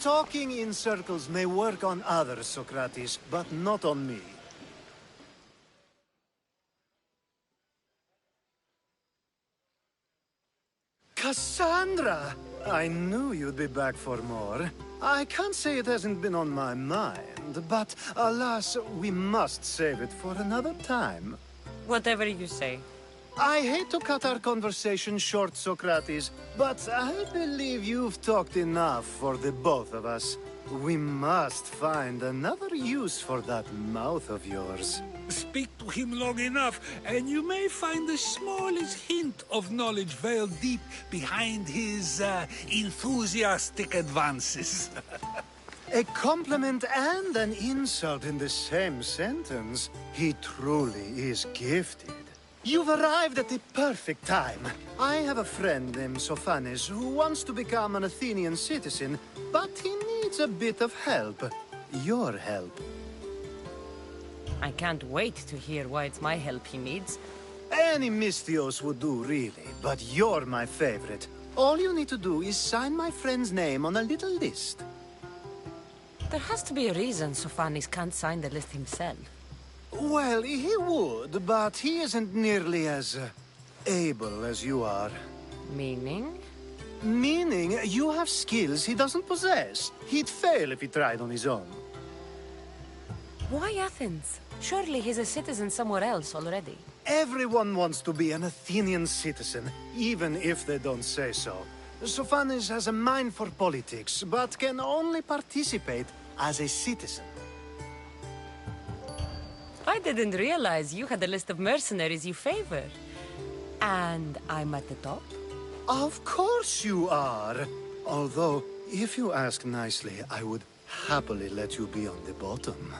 Talking in circles may work on others, Socrates, but not on me. Cassandra! I knew you'd be back for more. I can't say it hasn't been on my mind, but alas, we must save it for another time. Whatever you say. I hate to cut our conversation short, Socrates, but I believe you've talked enough for the both of us. We must find another use for that mouth of yours. Speak to him long enough, and you may find the smallest hint of knowledge veiled deep behind his enthusiastic advances. A compliment and an insult in the same sentence. He truly is gifted. You've arrived at the perfect time. I have a friend named Sophanes who wants to become an Athenian citizen, but he needs a bit of help. Your help. I can't wait to hear why it's my help he needs. Any Mystios would do, really, but you're my favorite. All you need to do is sign my friend's name on a little list. There has to be a reason Sophanes can't sign the list himself. Well, he would, but he isn't nearly as able as you are. Meaning? Meaning, you have skills he doesn't possess. He'd fail if he tried on his own. Why Athens? Surely he's a citizen somewhere else already. Everyone wants to be an Athenian citizen, even if they don't say so. Sophanes has a mind for politics, but can only participate as a citizen. I didn't realize you had a list of mercenaries you favor. And I'm at the top? Of course you are. Although, if you ask nicely, I would happily let you be on the bottom.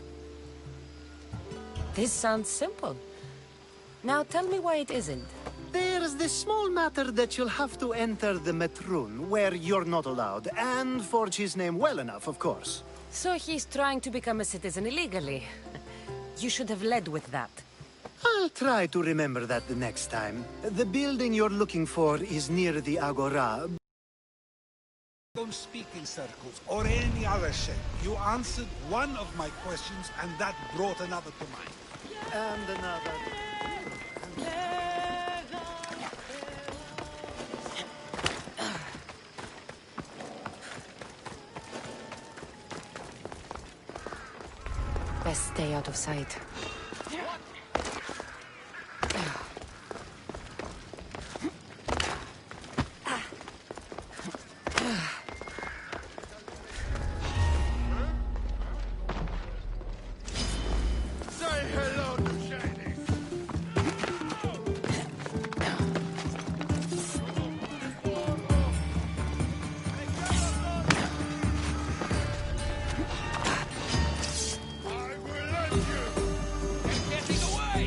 This sounds simple. Now tell me why it isn't. There's this small matter that you'll have to enter the Metroon, where you're not allowed, and forge his name well enough, of course. So he's trying to become a citizen illegally. You should have led with that. I'll try to remember that the next time. The building you're looking for is near the Agora. Don't speak in circles or any other shape. You answered one of my questions, and that brought another to mind. And another. Best stay out of sight.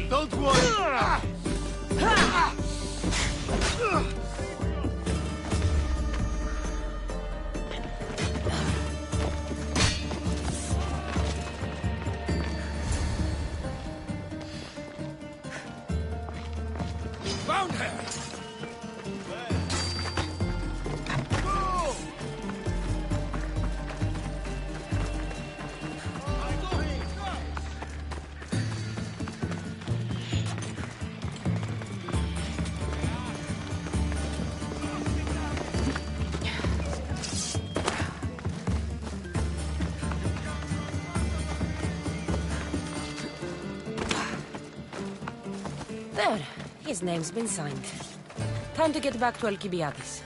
Don't worry! Found her! There. His name's been signed. Time to get back to Alcibiades.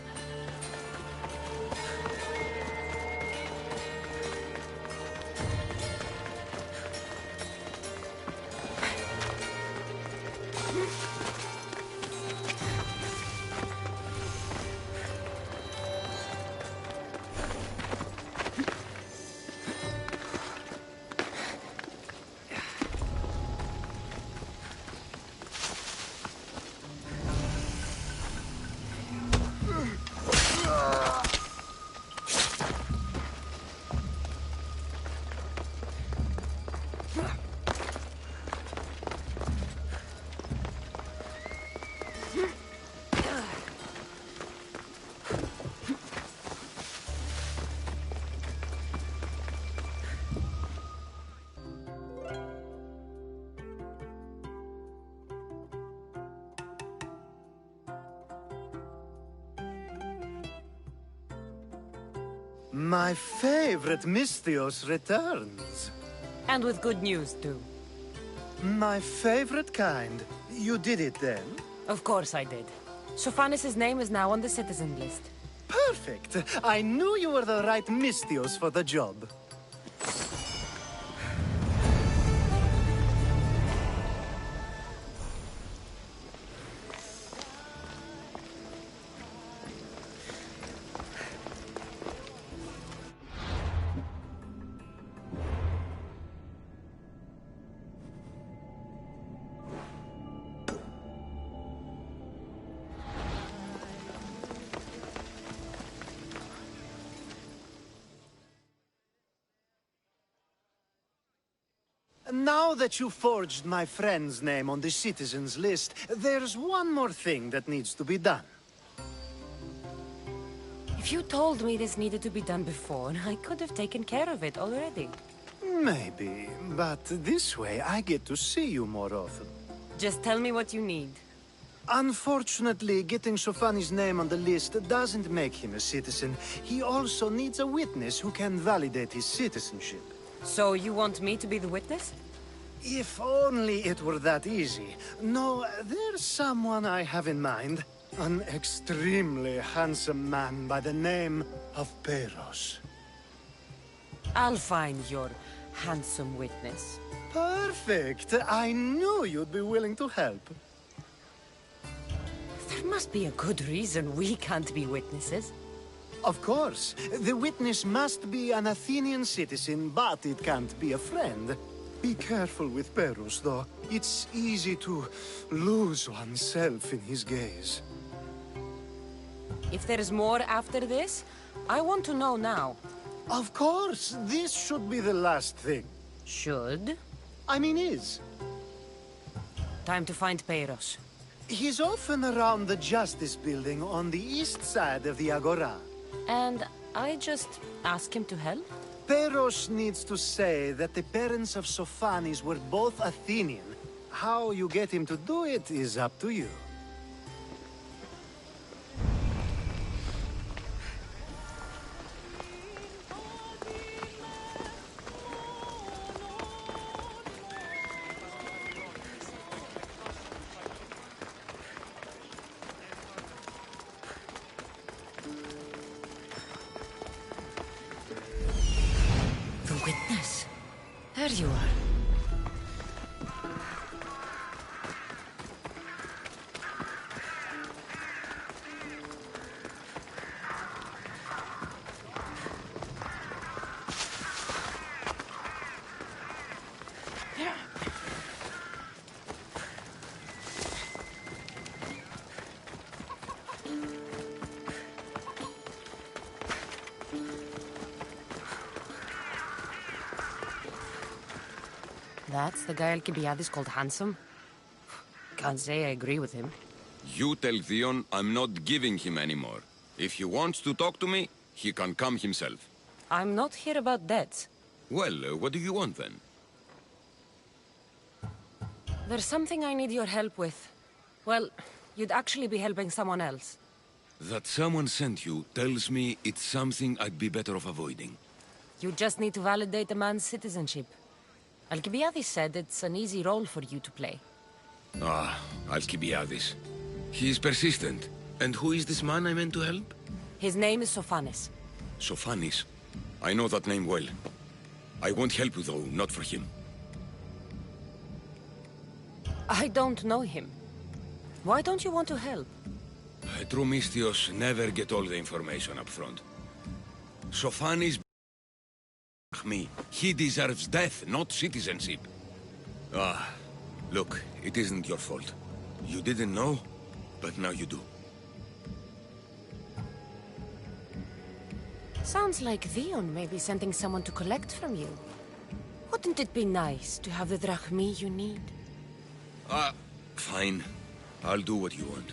My favorite Mystios returns. And with good news, too. My favorite kind. You did it then? Of course I did. Sophanis' name is now on the citizen list. Perfect! I knew you were the right Mystios for the job. Now that you forged my friend's name on the citizens list, there's one more thing that needs to be done. If you told me this needed to be done before, I could have taken care of it already. Maybe, but this way I get to see you more often. Just tell me what you need. Unfortunately, getting Sofani's name on the list doesn't make him a citizen. He also needs a witness who can validate his citizenship. So you want me to be the witness? If only it were that easy. No, there's someone I have in mind. An extremely handsome man by the name of Peros. I'll find your handsome witness. Perfect! I knew you'd be willing to help. There must be a good reason we can't be witnesses. Of course. The witness must be an Athenian citizen, but it can't be a friend. Be careful with Peros, though. It's easy to lose oneself in his gaze. If there's more after this, I want to know now. Of course! This should be the last thing. Should? I mean, is. Time to find Peros. He's often around the Justice Building on the east side of the Agora. And I just ask him to help? Peros needs to say that the parents of Sophanis were both Athenian. How you get him to do it is up to you. Witness. There you are. That's the guy Alcibiades called handsome? Can't say I agree with him. You tell Theon I'm not giving him anymore. If he wants to talk to me, he can come himself. I'm not here about debts. Well, what do you want then? There's something I need your help with. Well, you'd actually be helping someone else. That someone sent you tells me it's something I'd be better off avoiding. You just need to validate a man's citizenship. Alcibiades said it's an easy role for you to play. Ah, Alcibiades. He is persistent. And who is this man I meant to help? His name is Sophanis. Sophanis. I know that name well. I won't help you though, not for him. I don't know him. Why don't you want to help? True Mystios never get all the information up front. Sophanis me. He deserves death, not citizenship. Ah, look, it isn't your fault. You didn't know, but now you do. Sounds like Theon may be sending someone to collect from you. Wouldn't it be nice to have the drachmi you need? Fine. I'll do what you want.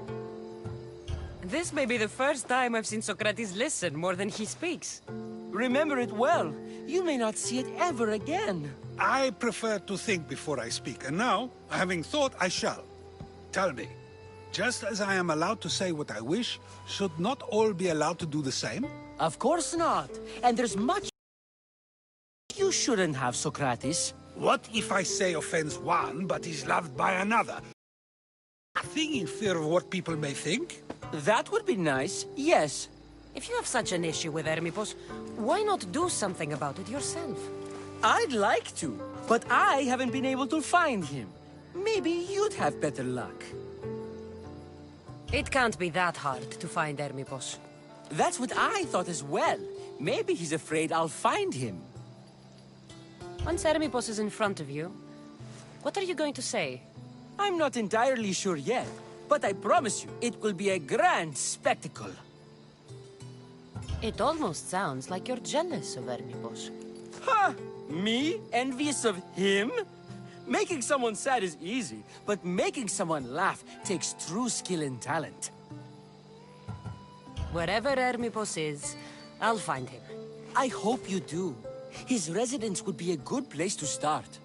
This may be the first time I've seen Socrates listen more than he speaks. Remember it well. You may not see it ever again. I prefer to think before I speak, and now, having thought, I shall. Tell me, just as I am allowed to say what I wish, should not all be allowed to do the same? Of course not. And there's much you shouldn't have, Socrates. What if I say offends one, but is loved by another? Nothing in fear of what people may think? That would be nice, yes. If you have such an issue with Hermippos, why not do something about it yourself? I'd like to, but I haven't been able to find him. Maybe you'd have better luck. It can't be that hard to find Hermippos. That's what I thought as well. Maybe he's afraid I'll find him. Once Hermippos is in front of you, what are you going to say? I'm not entirely sure yet, but I promise you, it will be a grand spectacle. It almost sounds like you're jealous of Hermippos. Ha! Me? Envious of him? Making someone sad is easy, but making someone laugh takes true skill and talent. Wherever Hermippos is, I'll find him. I hope you do. His residence would be a good place to start.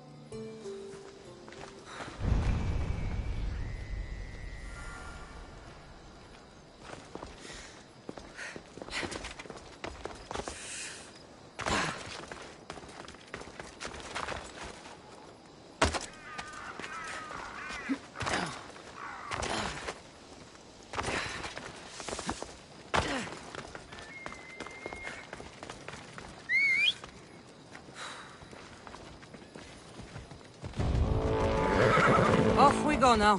Off we go now.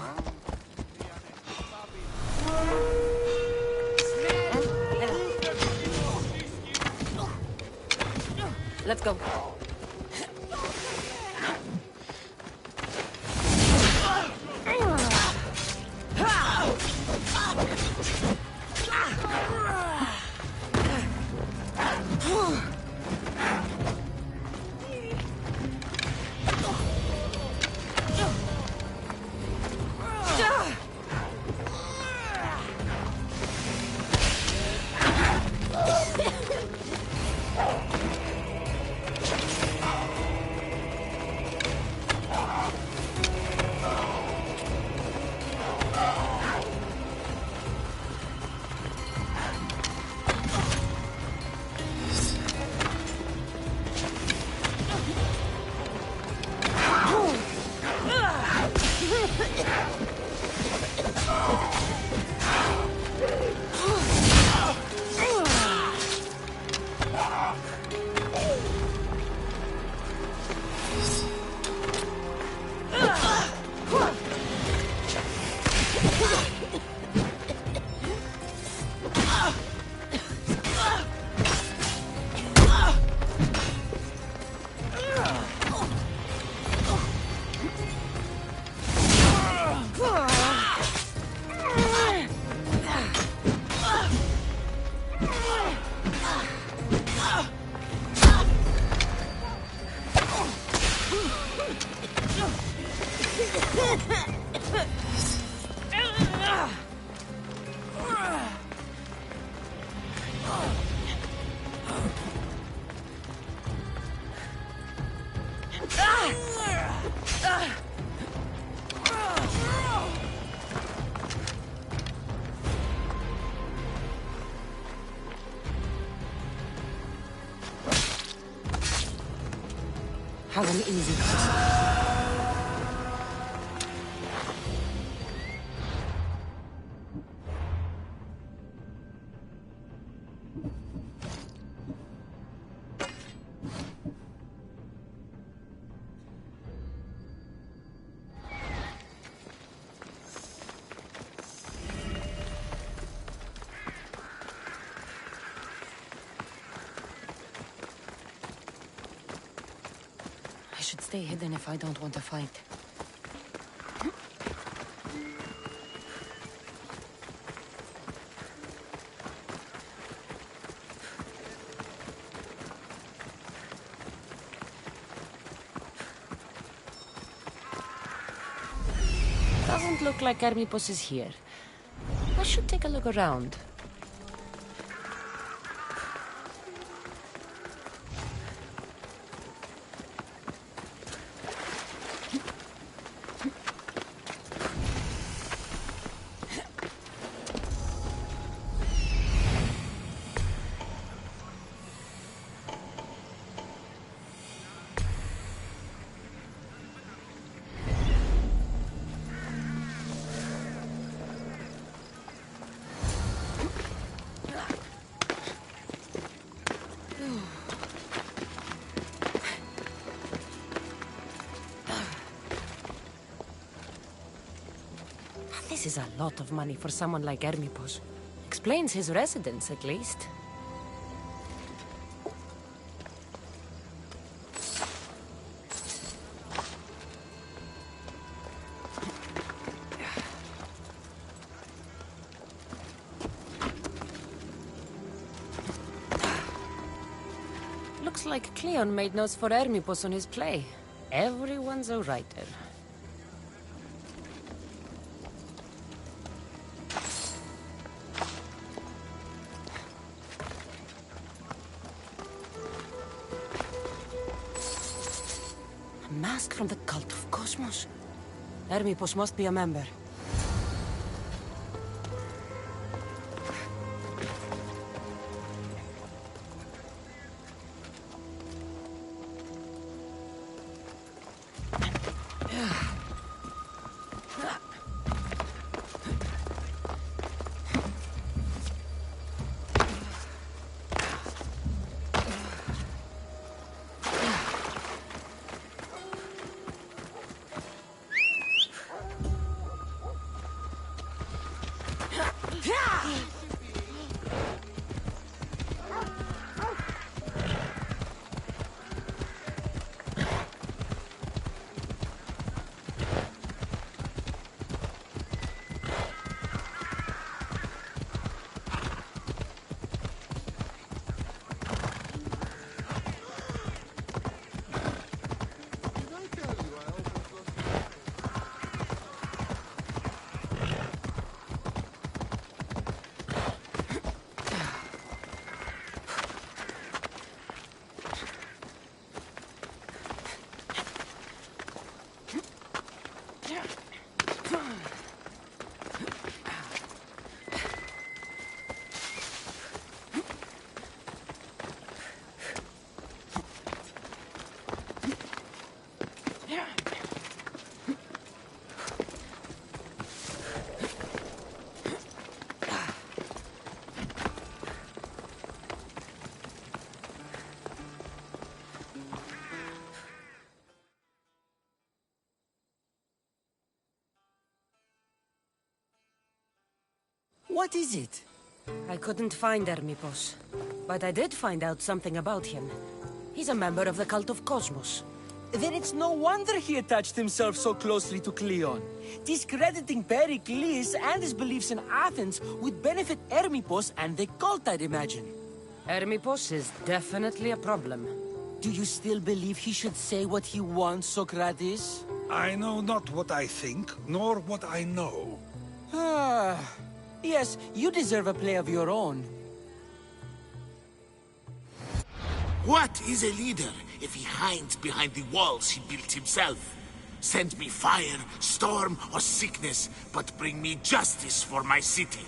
Let's go. Have an easy crossing. I should stay hidden if I don't want to fight. Doesn't look like Hermippos is here. I should take a look around. This is a lot of money for someone like Hermipos. Explains his residence, at least. Looks like Cleon made notes for Hermipos on his play. Everyone's a writer. Mask from the cult of Cosmos. Hermipos must be a member. What is it? I couldn't find Hermipos, but I did find out something about him. He's a member of the cult of Cosmos. Then it's no wonder he attached himself so closely to Cleon. Discrediting Pericles and his beliefs in Athens would benefit Hermipos and the cult, I'd imagine. Hermipos is definitely a problem. Do you still believe he should say what he wants, Socrates? I know not what I think, nor what I know. Yes, you deserve a play of your own. What is a leader if he hides behind the walls he built himself? Send me fire, storm, or sickness, but bring me justice for my city.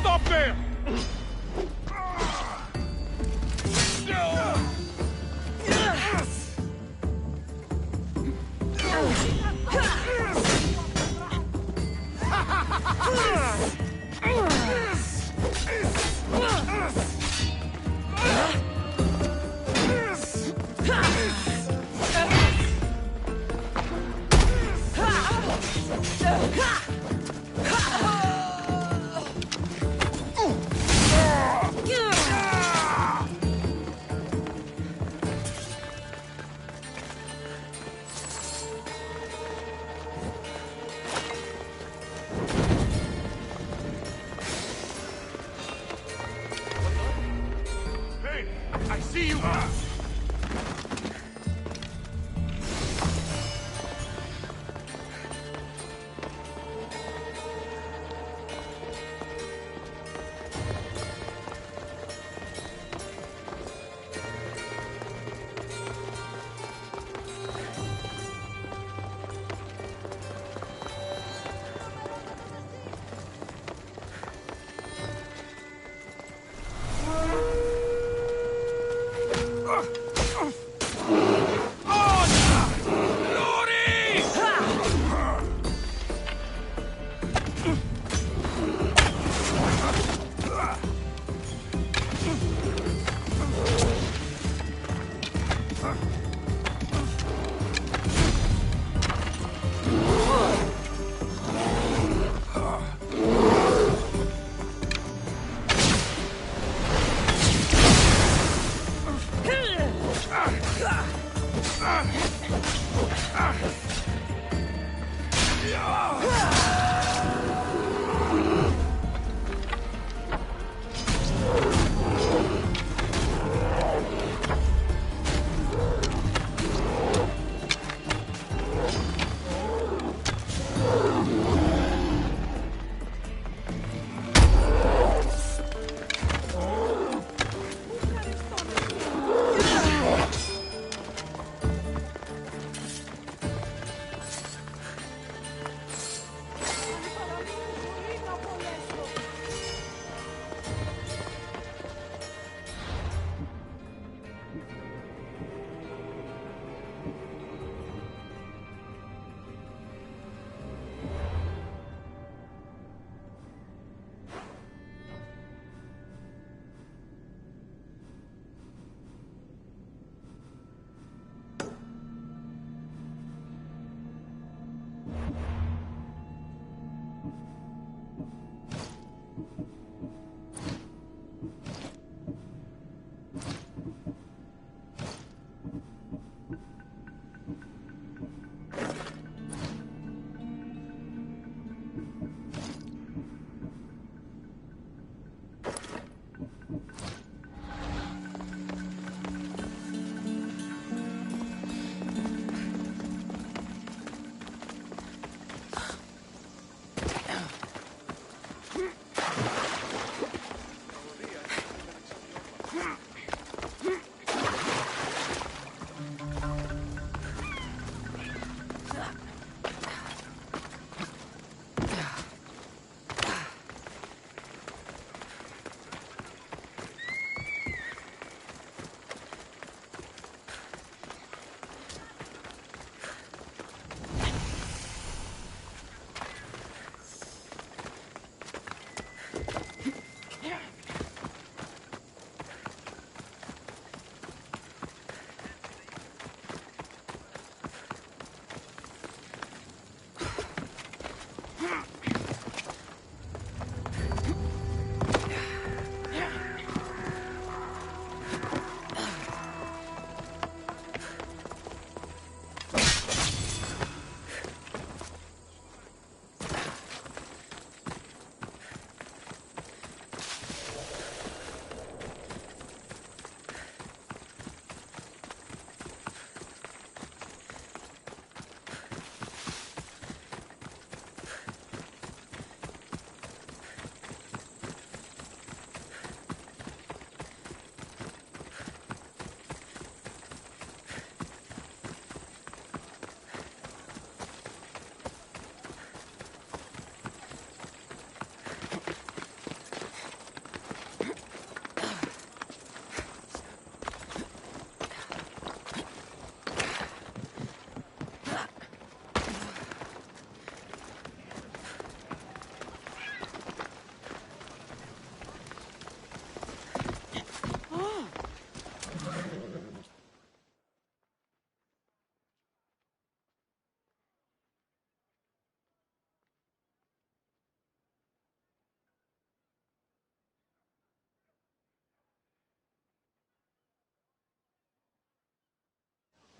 Stop there! I see you!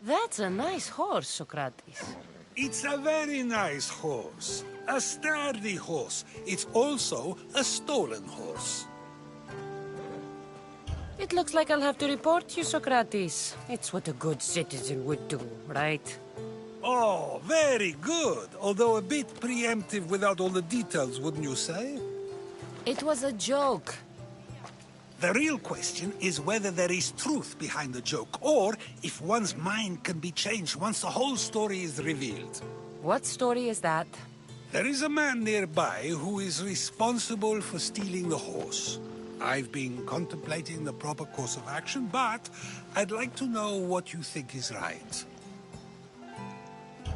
That's a nice horse, Socrates. It's a very nice horse. A sturdy horse. It's also a stolen horse. It looks like I'll have to report you, Socrates. It's what a good citizen would do, right? Oh, very good. Although a bit preemptive without all the details, wouldn't you say? It was a joke. The real question is whether there is truth behind the joke, or if one's mind can be changed once the whole story is revealed. What story is that? There is a man nearby who is responsible for stealing the horse. I've been contemplating the proper course of action, but I'd like to know what you think is right.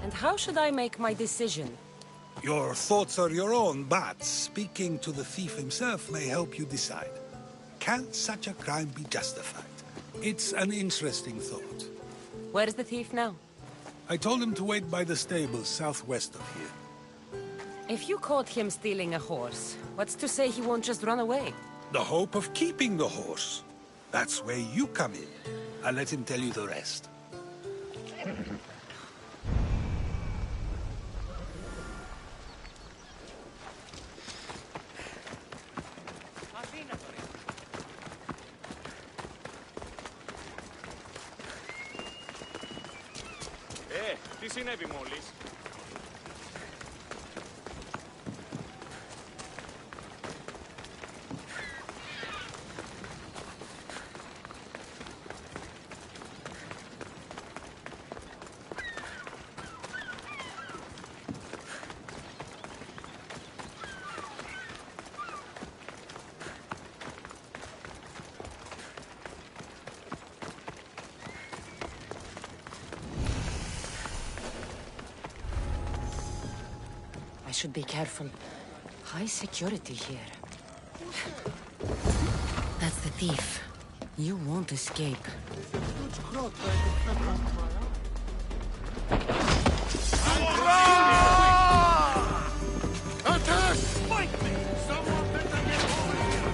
And how should I make my decision? Your thoughts are your own, but speaking to the thief himself may help you decide. Can such a crime be justified? It's an interesting thought. Where is the thief now? I told him to wait by the stables southwest of here. If you caught him stealing a horse, what's to say he won't just run away? The hope of keeping the horse. That's where you come in. I'll let him tell you the rest. Τι συνέβη μόλις? I should be careful. High security here. That's the thief. You won't escape. Attack! Fight me! Someone better get over here!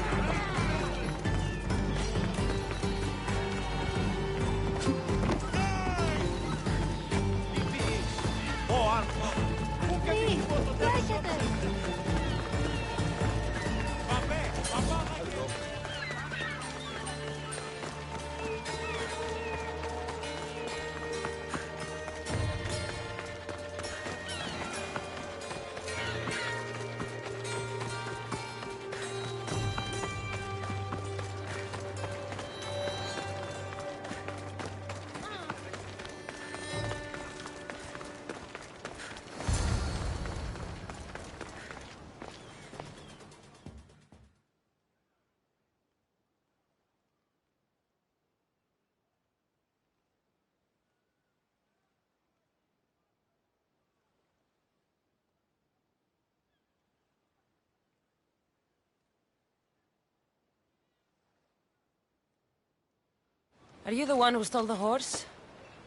Are you the one who stole the horse?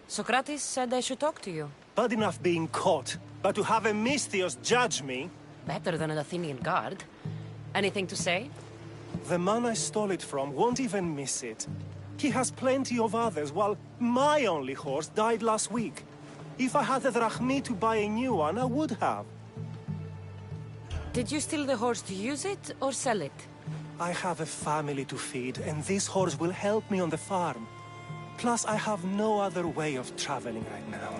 Socrates said I should talk to you. Bad enough being caught, but to have a Misthios judge me? Better than an Athenian guard. Anything to say? The man I stole it from won't even miss it. He has plenty of others, while my only horse died last week. If I had the drachmi to buy a new one, I would have. Did you steal the horse to use it, or sell it? I have a family to feed, and this horse will help me on the farm. Plus, I have no other way of traveling right now.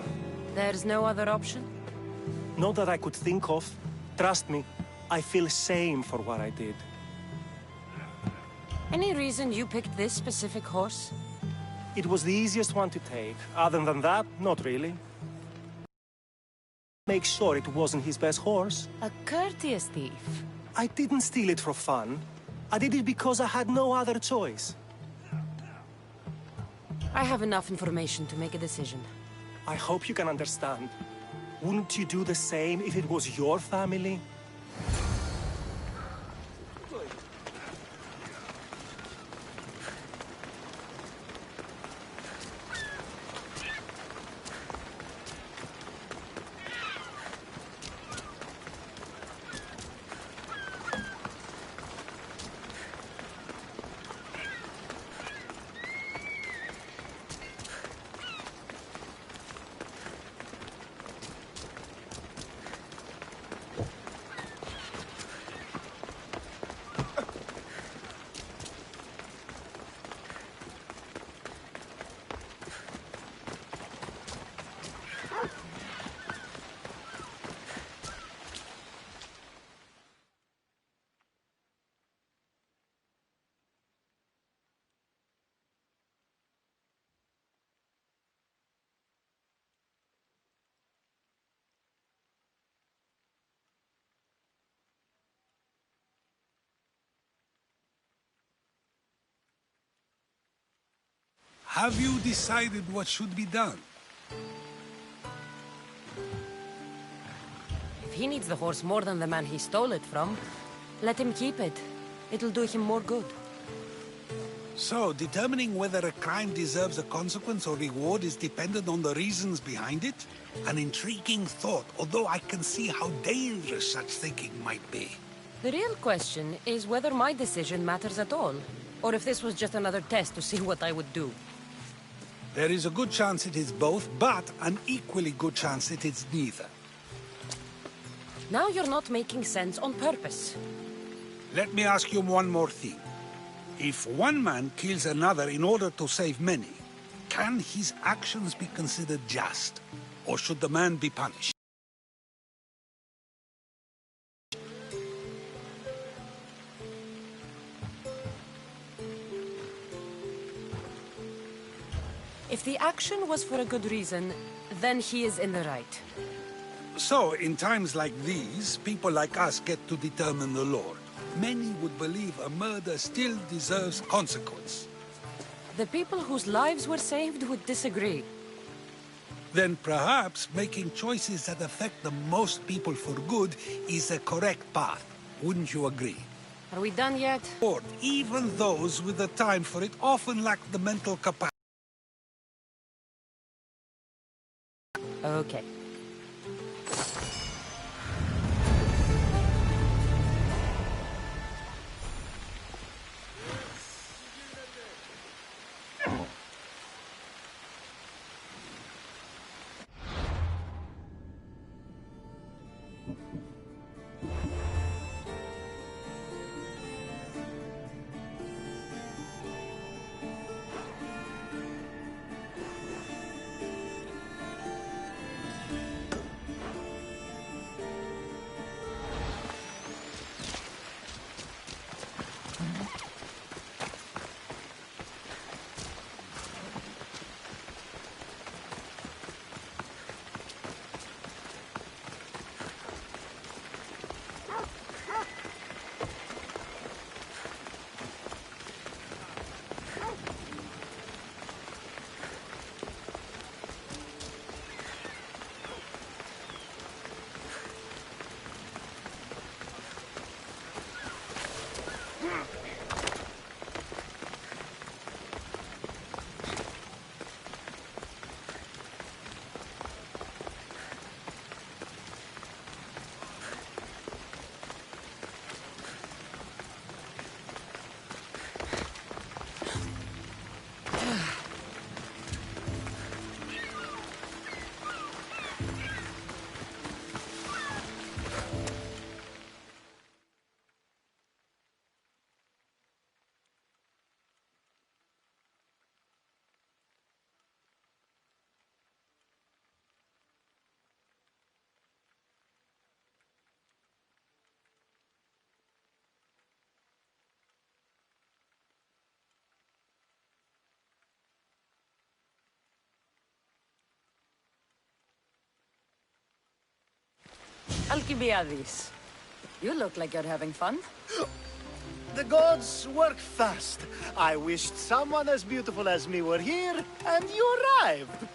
There's no other option? Not that I could think of. Trust me, I feel shame for what I did. Any reason you picked this specific horse? It was the easiest one to take. Other than that, not really. Make sure it wasn't his best horse. A courteous thief. I didn't steal it for fun. I did it because I had no other choice. I have enough information to make a decision. I hope you can understand. Wouldn't you do the same if it was your family? Have you decided what should be done? If he needs the horse more than the man he stole it from, let him keep it. It'll do him more good. So, determining whether a crime deserves a consequence or reward is dependent on the reasons behind it? An intriguing thought, although I can see how dangerous such thinking might be. The real question is whether my decision matters at all, or if this was just another test to see what I would do. There is a good chance it is both, but an equally good chance it is neither. Now you're not making sense on purpose. Let me ask you one more thing. If one man kills another in order to save many, can his actions be considered just? Or should the man be punished? If the action was for a good reason, then he is in the right. So, in times like these, people like us get to determine the law. Many would believe a murder still deserves consequence. The people whose lives were saved would disagree. Then perhaps making choices that affect the most people for good is a correct path. Wouldn't you agree? Are we done yet? Or even those with the time for it often lack the mental capacity. Okay. Alcibiades, you look like you're having fun. The gods work fast. I wished someone as beautiful as me were here, and you arrived.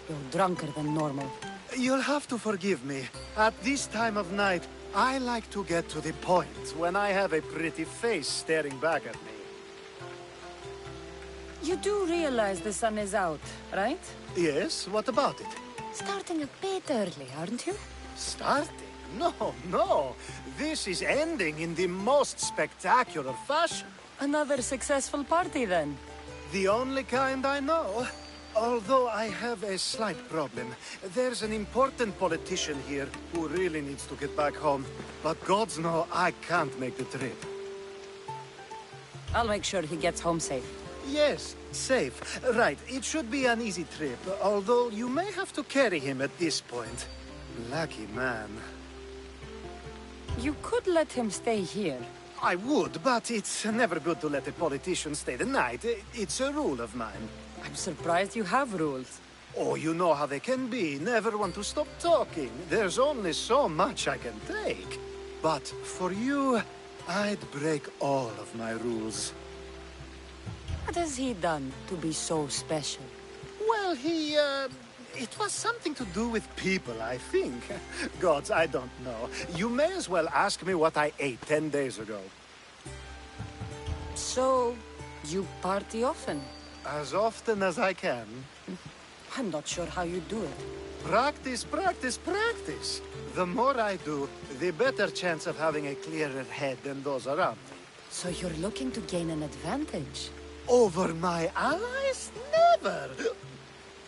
You're drunker than normal. You'll have to forgive me. At this time of night, I like to get to the point when I have a pretty face staring back at me. You do realize the sun is out, right? Yes, what about it? Starting a bit early, aren't you? Starting? No, no. This is ending in the most spectacular fashion. Another successful party, then. The only kind I know. Although I have a slight problem. There's an important politician here who really needs to get back home. But gods know I can't make the trip. I'll make sure he gets home safe. Yes, safe. Right, it should be an easy trip, although you may have to carry him at this point. Lucky man. You could let him stay here. I would, but it's never good to let a politician stay the night. It's a rule of mine. I'm surprised you have rules. Oh, you know how they can be. Never want to stop talking. There's only so much I can take. But for you, I'd break all of my rules. What has he done to be so special? Well, it was something to do with people, I think. Gods, I don't know. You may as well ask me what I ate 10 days ago. So, you party often? As often as I can. I'm not sure how you do it. Practice, practice, practice. The more I do, the better chance of having a clearer head than those around me. So you're looking to gain an advantage? Over my allies? Never!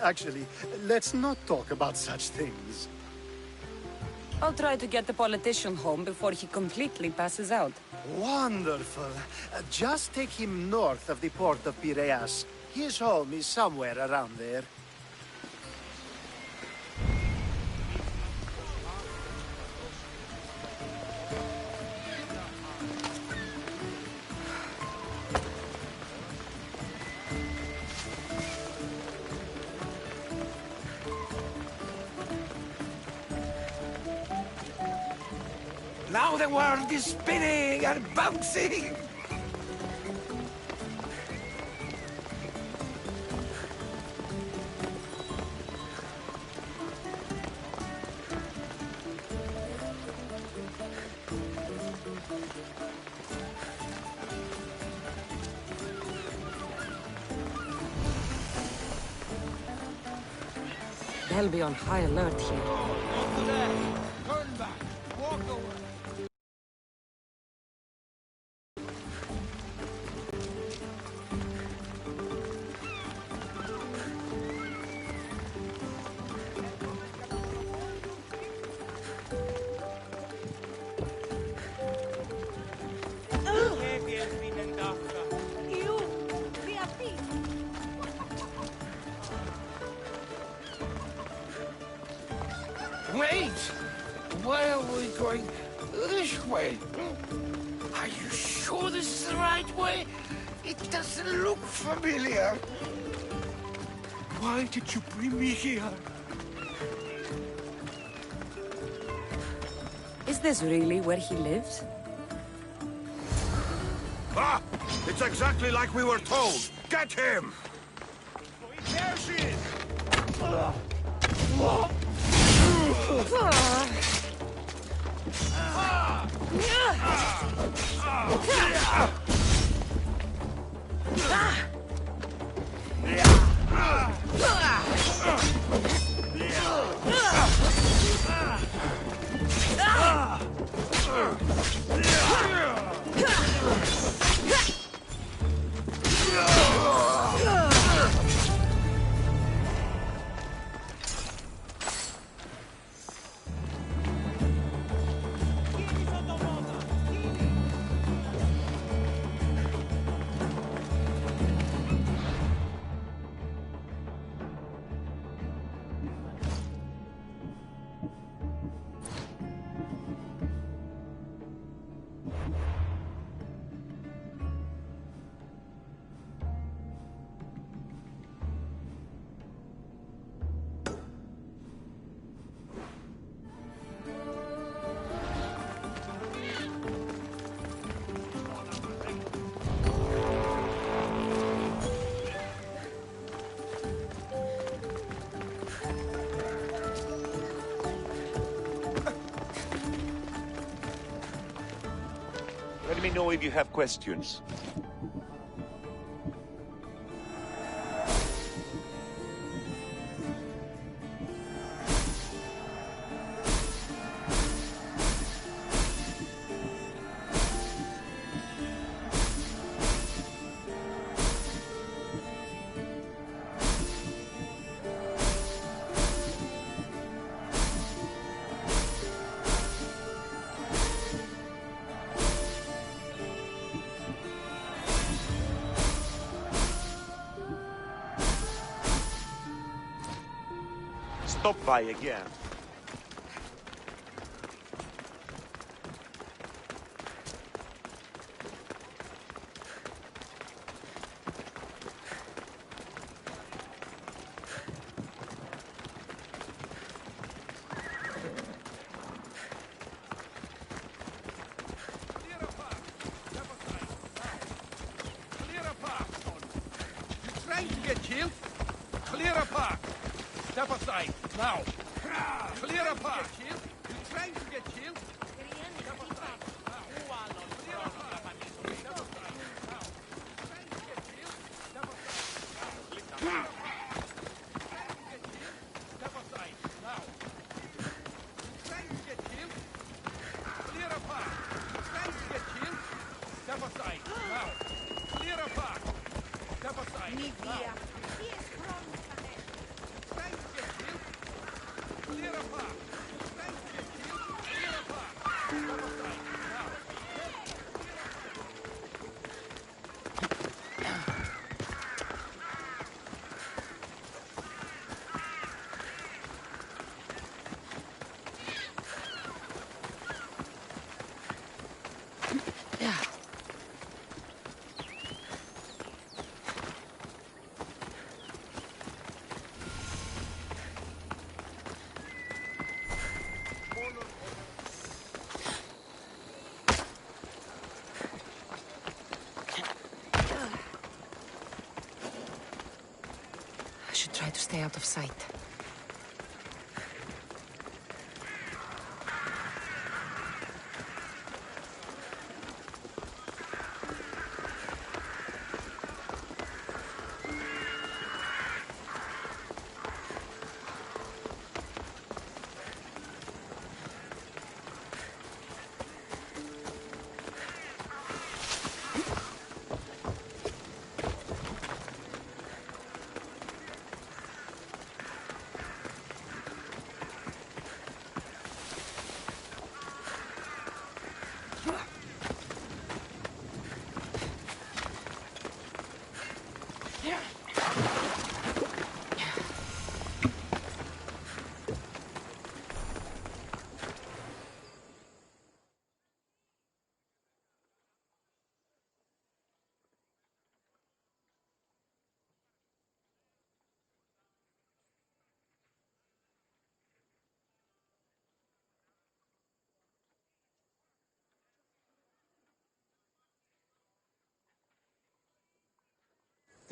Actually, let's not talk about such things. I'll try to get the politician home before he completely passes out. Wonderful. Just take him north of the port of Piraeus. His home is somewhere around there. Now the world is spinning and bouncing! They'll be on high alert here. Turn back! Walk away! Wait! Why are we going this way? Are you sure this is the right way? It doesn't look familiar. Why did you bring me here? Is this really where he lives? Ah! It's exactly like we were told! Get him! There she is! Let me know if you have questions. Stop by again. get killed? Clear a path. Step aside, now. Clear a path. You trying to get killed? Step aside, now. Clear a path. Step aside, now. Trying to get killed? Step aside, now. Step aside, now. Trying to get killed? Clear a path. Trying to get killed? Step aside, now. Clear a path. Step aside, now. Trying to get killed? Clear a path. Trying to get killed? Clear a path. Step aside, now. I should try to stay out of sight.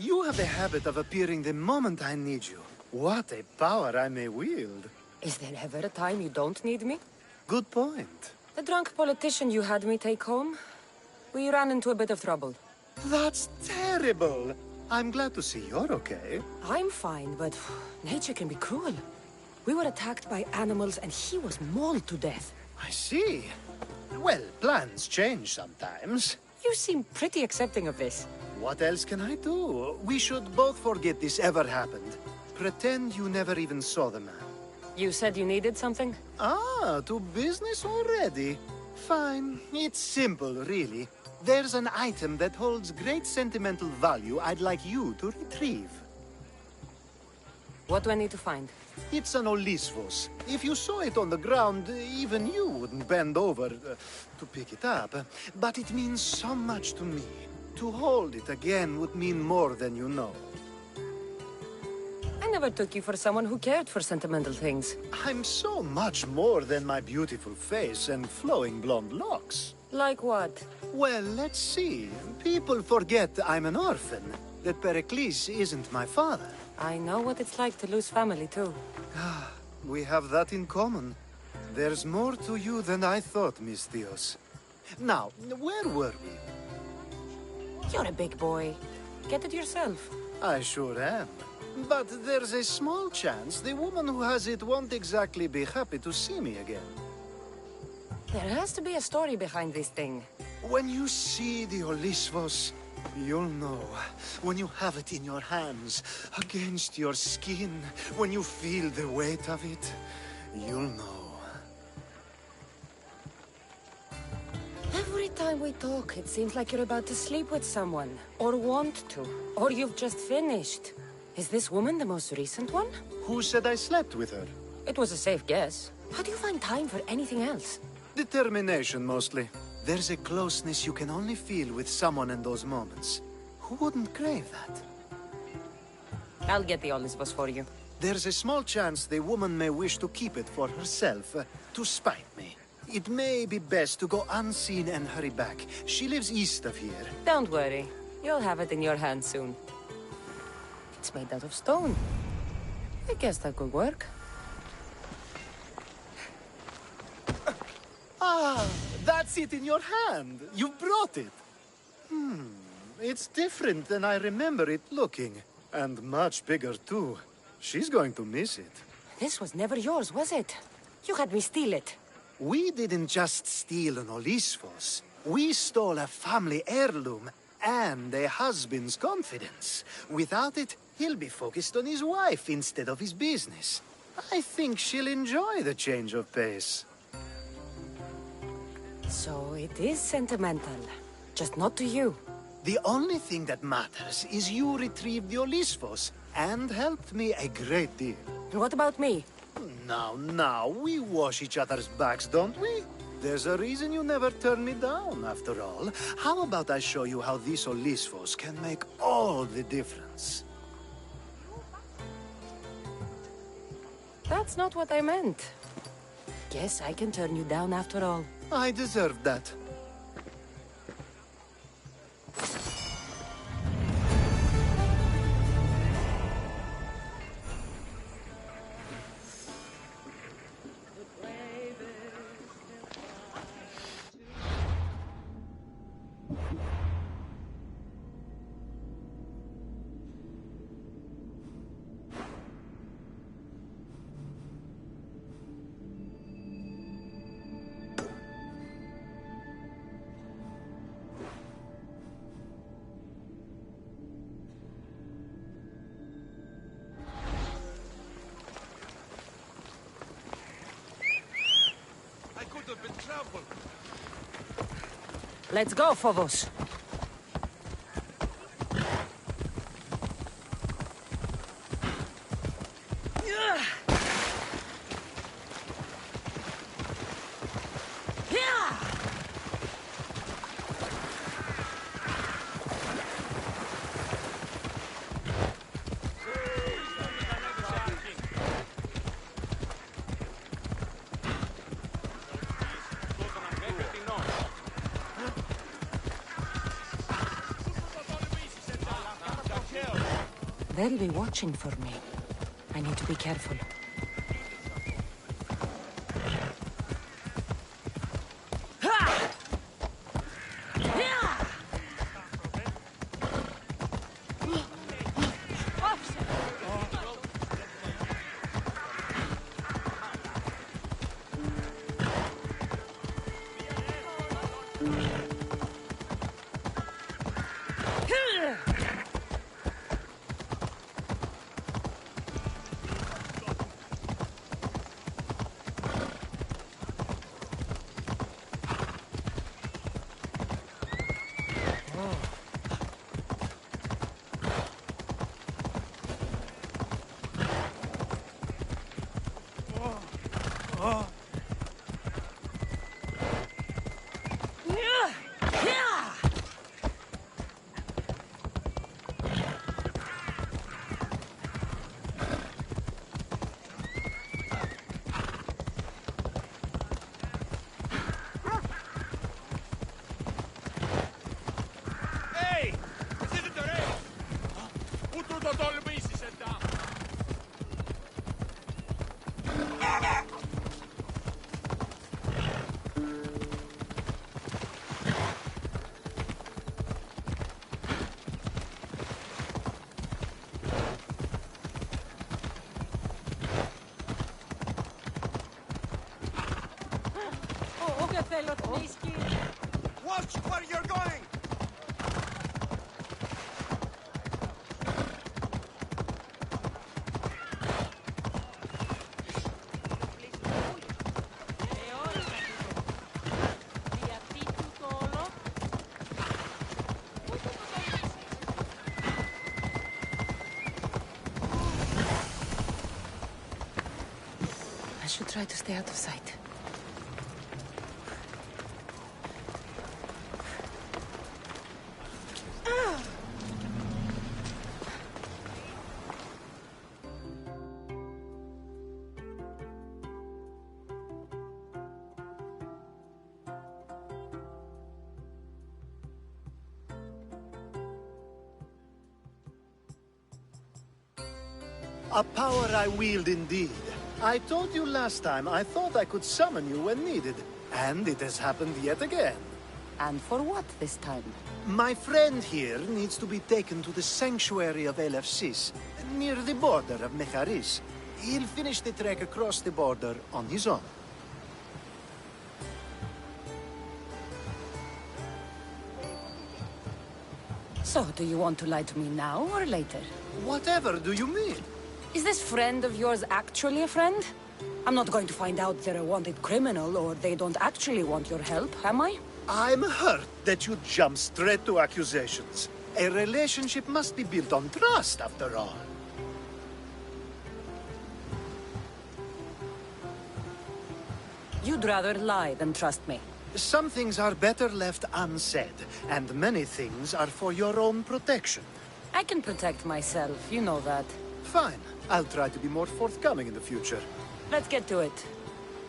You have a habit of appearing the moment I need you. What a power I may wield. Is there ever a time you don't need me? Good point. The drunk politician you had me take home? We ran into a bit of trouble. That's terrible. I'm glad to see you're okay. I'm fine, but nature can be cruel. We were attacked by animals and he was mauled to death. I see. Well, plans change sometimes. You seem pretty accepting of this. What else can I do? We should both forget this ever happened. Pretend you never even saw the man. You said you needed something? Ah, to business already? Fine. It's simple, really. There's an item that holds great sentimental value I'd like you to retrieve. What do I need to find? It's an Olisvos. If you saw it on the ground, even you wouldn't bend over to pick it up. But it means so much to me. To hold it again would mean more than you know. I never took you for someone who cared for sentimental things. I'm so much more than my beautiful face and flowing blonde locks. Like what? Well, let's see. People forget I'm an orphan, that Pericles isn't my father. I know what it's like to lose family, too. We have that in common. There's more to you than I thought, Miss Theos. Now, where were we? You're a big boy. Get it yourself. I sure am. But there's a small chance the woman who has it won't exactly be happy to see me again. There has to be a story behind this thing. When you see the Olisvos, you'll know. When you have it in your hands, against your skin, when you feel the weight of it, you'll know. Every time we talk, it seems like you're about to sleep with someone. Or want to. Or you've just finished. Is this woman the most recent one? Who said I slept with her? It was a safe guess. How do you find time for anything else? Determination, mostly. There's a closeness you can only feel with someone in those moments. Who wouldn't crave that? I'll get the Olisvos for you. There's a small chance the woman may wish to keep it for herself, to spite me. It may be best to go unseen and hurry back. She lives east of here. Don't worry. You'll have it in your hands soon. It It's made out of stone. I guess that could work. Ah, that's it in your hand. You brought it. It's different than I remember it looking. And much bigger, too. She's going to miss it. This was never yours, was it? You had me steal it. We didn't just steal an Olisfos. We stole a family heirloom and a husband's confidence. Without it, he'll be focused on his wife instead of his business. I think she'll enjoy the change of pace. So it is sentimental. Just not to you. The only thing that matters is you retrieved the Olisfos and helped me a great deal. And what about me? Now, we wash each other's backs, don't we? There's a reason you never turn me down, after all. How about I show you how these Olisfos can make all the difference? That's not what I meant. Guess I can turn you down after all. I deserve that. Let's go, Phobos. They'll be watching for me. I need to be careful. Watch where you're going! I should try to stay out of sight. A power I wield indeed. I told you last time I thought I could summon you when needed. And it has happened yet again. And for what this time? My friend here needs to be taken to the sanctuary of Elefsis, near the border of Mecharis. He'll finish the trek across the border on his own. So, do you want to lie to me now or later? Whatever do you mean? Is this friend of yours actually a friend? I'm not going to find out they're a wanted criminal or they don't actually want your help, am I? I'm hurt that you jump straight to accusations. A relationship must be built on trust, after all. You'd rather lie than trust me. Some things are better left unsaid, and many things are for your own protection. I can protect myself, you know that. Fine. I'll try to be more forthcoming in the future. Let's get to it.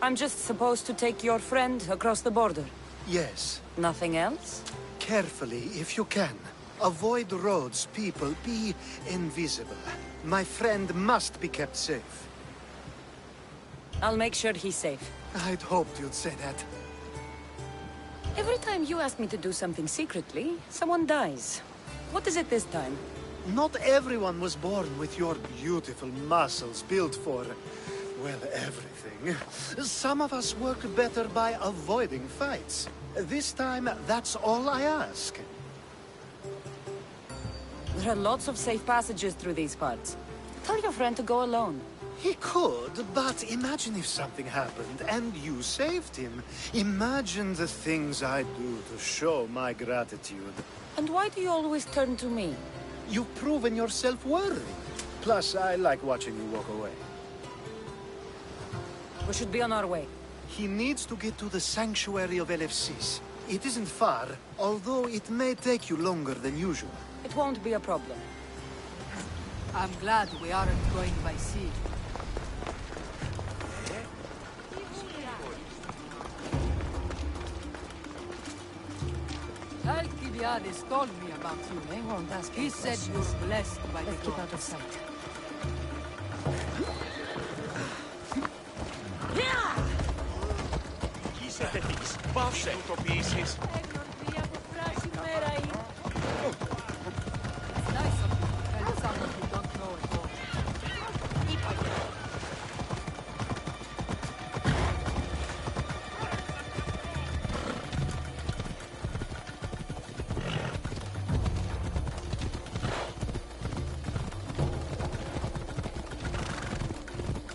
I'm just supposed to take your friend across the border. Yes. Nothing else? Carefully, if you can. Avoid roads, people. Be invisible. My friend must be kept safe. I'll make sure he's safe. I'd hoped you'd say that. Every time you ask me to do something secretly, someone dies. What is it this time? Not everyone was born with your beautiful muscles built for, well, everything. Some of us work better by avoiding fights. This time, that's all I ask. There are lots of safe passages through these parts. Tell your friend to go alone. He could, but imagine if something happened and you saved him. Imagine the things I'd do to show my gratitude. And why do you always turn to me? You've proven yourself worthy. Plus, I like watching you walk away. We should be on our way. He needs to get to the sanctuary of Elefsis. It isn't far, although it may take you longer than usual. It won't be a problem. I'm glad we aren't going by sea. Alcibiades told me about you. They won't ask He any said questions. you're blessed by the Let's keep out gods. of sight. Είσαι τετής. Πάψε. Του το ποιήσεις.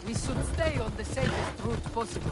We should stay on the safest route possible.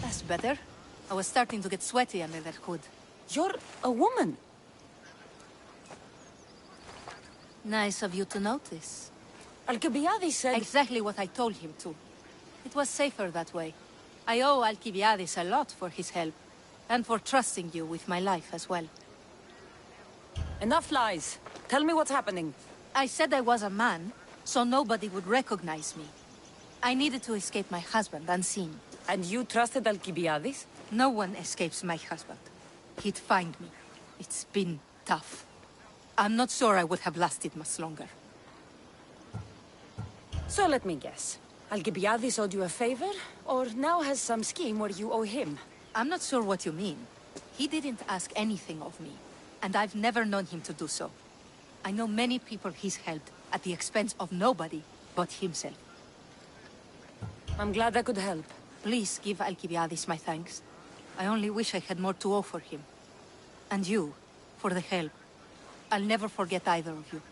That's better. I was starting to get sweaty under that hood. You're a woman. Nice of you to notice. Alcibiades said... Exactly what I told him to. It was safer that way. I owe Alcibiades a lot for his help, and for trusting you with my life as well. Enough lies. Tell me what's happening. I said I was a man, so nobody would recognize me. I needed to escape my husband unseen. And you trusted Alcibiades? No one escapes my husband. He'd find me. It's been tough. I'm not sure I would have lasted much longer. So let me guess. Alcibiades owed you a favor, or now has some scheme where you owe him? I'm not sure what you mean. He didn't ask anything of me, and I've never known him to do so. I know many people he's helped at the expense of nobody but himself. I'm glad I could help. Please give Alcibiades my thanks. I only wish I had more to offer him. And you, for the help. I'll never forget either of you.